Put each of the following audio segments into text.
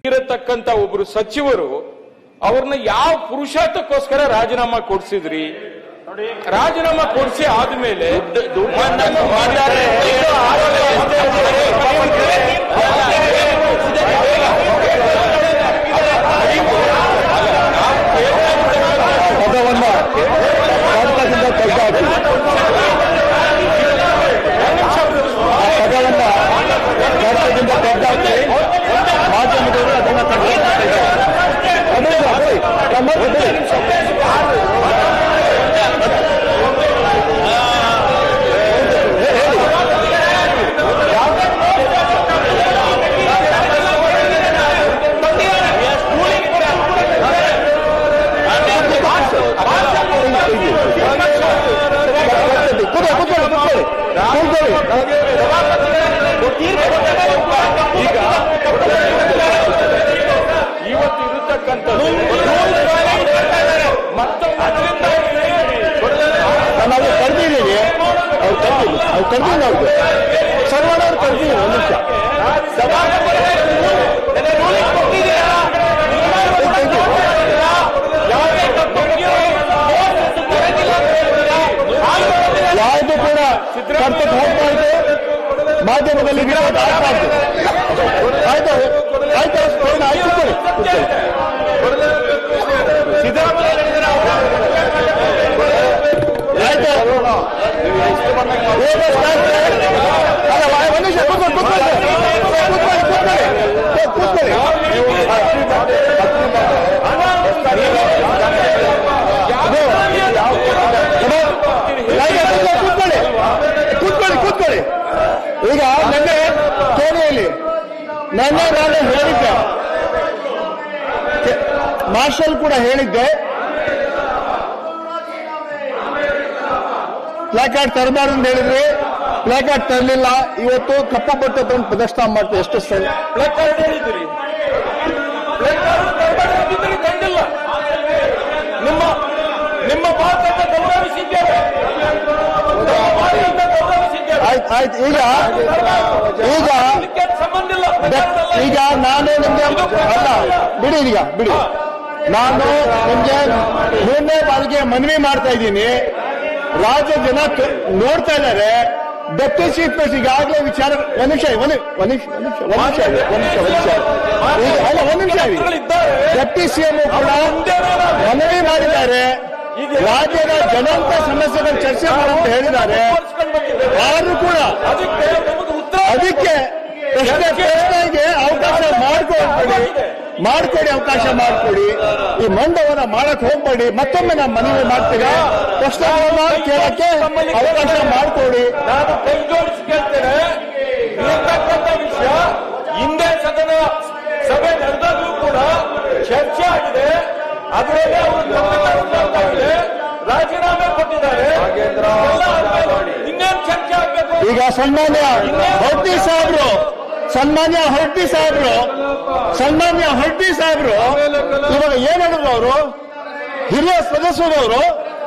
ಇರತಕ್ಕಂತ ಒಬ್ರು ಸಚಿವರು ಅವ್ರನ್ನ ಯಾವ ಪುರುಷಾರ್ಥಕ್ಕೋಸ್ಕರ ರಾಜೀನಾಮಾ ಕೊಡ್ಸಿದ್ರಿ? ರಾಜೀನಾಮಾ ಕೊಡಿಸಿ ಆದ್ಮೇಲೆ ಮಾಧ್ಯಮದವರು ಸರ್ವಾನವ್ರು ಕರ್ತೀವಿ. ಒಂದು ನಿಮಿಷ ಯಾವುದು ಕೂಡ ಕರ್ತಕ್ಕೆ ಹೋಗ್ಬಾರ್ದು, ಮಾಧ್ಯಮದಲ್ಲಿ ವಿರೋಧ ಆಗಬಾರ್ದು. ಆಯ್ತು ಆಯ್ತು ಆಯ್ತು ಕೂತ್ಕೊಳ್ಳಿ. ಈಗ ನೆನ್ನೆ ಟೋನಿಯಲ್ಲಿ ನಾನು ಹೇಳಿದ್ದೆ, ಮಾರ್ಷಲ್ ಕೂಡ ಹೇಳಿದ್ದೆ, ಪ್ಲಾಕಾರ್ಡ್ ತರಬಾರ್ದು ಅಂತ ಹೇಳಿದ್ರಿ. ಪ್ಲಾಕಾರ್ಡ್ ತರಲಿಲ್ಲ. ಇವತ್ತು ಕಪ್ಪು ಬಟ್ಟೆ ತಗೊಂಡು ಪ್ರದರ್ಶನ ಮಾಡ್ತೀವಿ. ಎಷ್ಟು ಸರಿ ಪ್ಲಾಕಾರ್ಡ್ ಹೇಳಿದ್ರಿ? ಕಂಡಿಲ್ಲ. ನಿಮ್ಮ ಮಾತನ್ನು ಗೌರವಿಸಿದ್ದೇವೆ. ಆಯ್ತು. ಈಗ ನಾನು ನಿಮ್ಗೆ ಅಲ್ಲ ಬಿಡಿ, ನಾನು ನಿಮ್ಗೆ ಮೂರನೇ ಬಾರಿಗೆ ಮನವಿ ಮಾಡ್ತಾ ಇದ್ದೀನಿ. ರಾಜ್ಯ ಜನ ನೋಡ್ತಾ ಇದ್ದಾರೆ. ಡೆಪ್ಟಿ ಚೀಫ್ ಮಿನಿಸ್ಟರ್ ಈಗಾಗಲೇ ವಿಚಾರ ಒಂದ್ ನಿಮಿಷ ಡೆಪ್ಟಿ ಸಿಎಂ ಕೂಡ ಮನವಿ ಮಾಡಿದ್ದಾರೆ. ರಾಜ್ಯದ ಜನಂತ ಸಮಸ್ಯೆಗಳ ಚರ್ಚೆ ಮಾಡಂತ ಹೇಳಿದ್ದಾರೆ. ಯಾರು ಕೂಡ ಅದಕ್ಕೆ ಪ್ರಶ್ನೆಗೆ ಅವಕಾಶ ಮಾಡಿಕೊಡಿ ಅವಕಾಶ ಮಾಡಿಕೊಡಿ. ಈ ಮಂಡವನ್ನ ಮಾಡಕ್ ಹೋಗ್ಬೇಡಿ. ಮತ್ತೊಮ್ಮೆ ನಾವು ಮನವಿ ಮಾಡ್ತೇವೆ. ಪ್ರಶ್ನೆಗಳನ್ನ ಕೇಳಕ್ಕೆ ಅವಕಾಶ ಮಾಡಿಕೊಡಿ. ನಾನು ಕೈ ಜೋಡಿಸಿ ಕೇಳ್ತೇನೆ. ಇರತಕ್ಕಂಥ ವಿಷಯ ಹಿಂದೆ ಸದನ ಸಭೆ ನಡೆದಾಗಲೂ ಕೂಡ ಚರ್ಚೆ ಆಗಿದೆ. ಅದರಲ್ಲಿ ಅವರು ರಾಜೀನಾಮೆ ಕೊಟ್ಟಿದ್ದಾರೆ. ಇನ್ನೇನು ಚರ್ಚೆ ಆಗಬೇಕು? ಈಗ ಸನ್ಮಾನ್ಯ ಹೊರಟ್ಟಿ ಸಾಹೇಬ್ರು ಇವಾಗ ಏನ್ ಹೇಳಿದ್ರು? ಅವರು ಹಿರಿಯ ಸದಸ್ಯರವರು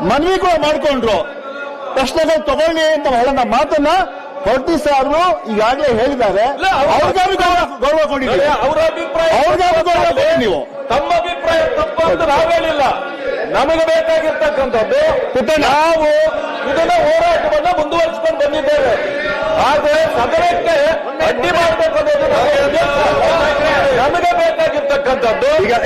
ಮನವಿ ಕೂಡ ಮಾಡ್ಕೊಂಡ್ರು. ಪ್ರಶ್ನೆಗಳು ತಗೊಳ್ಳಿ ಅಂತ ಹೇಳೋಣ ಮಾತನ್ನ ಹೊರಟ್ಟಿ ಸಾಹೇಬ್ರು ಈಗಾಗಲೇ ಹೇಳಿದ್ದಾರೆ. ಅವ್ರಿಗಾರು ಗೌರವ ಕೊಟ್ಟಿದ್ದೀವಿ. ಅವ್ರಿಗಾರು ಗೌರವ ಕೊಡಿ. ನೀವು ತಮ್ಮ ಅಭಿಪ್ರಾಯ ತಪ್ಪು ಅಂತ ನಾವು ಹೇಳಿಲ್ಲ. ನಮಗೆ ಬೇಕಾಗಿರ್ತಕ್ಕಂಥದ್ದು ನಾವು ಇದನ್ನ ಹೋರಾಟವನ್ನ ಮುಂದುವರಿಸಿಕೊಂಡು ಬಂದಿದ್ದೇವೆ. ಆದರೆ ಸದನಕ್ಕೆ ಅಡ್ಡಿ ಮಾಡಬೇಕು ಅನ್ನೋದು ನಮಗೆ ಬೇಕಾಗಿರ್ತಕ್ಕಂಥದ್ದು. ನೀವು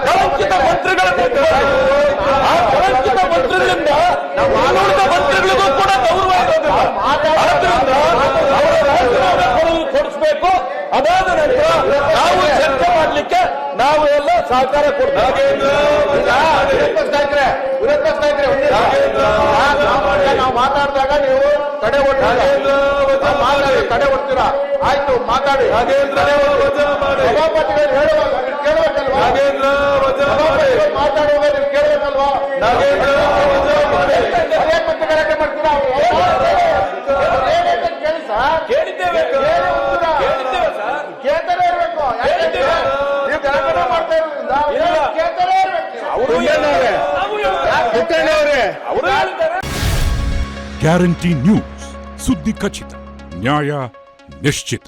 ಕಳಂಕಿತ ಮಂತ್ರಿಗಳ ಆ ಕಳಂಕಿತ ಮಂತ್ರಿಗಳಿಂದ ಉಳಿದ ಮಂತ್ರಿಗಳಿಗೂ ಕೂಡ ಗೌರವ ಇರೋದಿಲ್ಲ. ಆದ್ರಿಂದ ಅವರ ರಾಜೀನಾಮೆ ಕೊಡಿಸಬೇಕು. ಅದಾದ ನಂತರ ನಾವು ಚರ್ಚೆ ಮಾಡಲಿಕ್ಕೆ ನಾವು ಎಲ್ಲ ಸಹಕಾರ ಕೊಡ್ತೇವೆ. ನಾವು ಮಾತಾಡಿದಾಗ ನೀವು ತಡೆ ಒಡ್ತೀರಾ? ಆಯ್ತು, ಮಾತಾಡಿ. ಸಭಾಪತಿಗಳು ಹೇಳುವಾಗ ಕೇಳಬೇಕಲ್ವಾ? ಮಾತಾಡುವಾಗ ನೀವು ಕೇಳಬೇಕಲ್ವಾ? ಗಲಾಟೆ ಮಾಡ್ತೀರಾ? ಕೇಳಿ ಸರ್, ಕೇಳಿದ್ದೇವೆ ಕೇಳ್ತಾನೆ ಇರಬೇಕು. ನೀವು ಗಲಾಟೆ ಮಾಡ್ತಾ ಇರೋದ್ರಿಂದ ಕೇಳ್ತಾನೆ ಇರಬೇಕು. ಅವರು ಹೇಳಿದ್ದಾರೆ. ಗ್ಯಾರಂಟಿ ನ್ಯೂಸ್, ಸುದ್ದಿ ಖಚಿತ, ನ್ಯಾಯ ನಿಶ್ಚಿತ.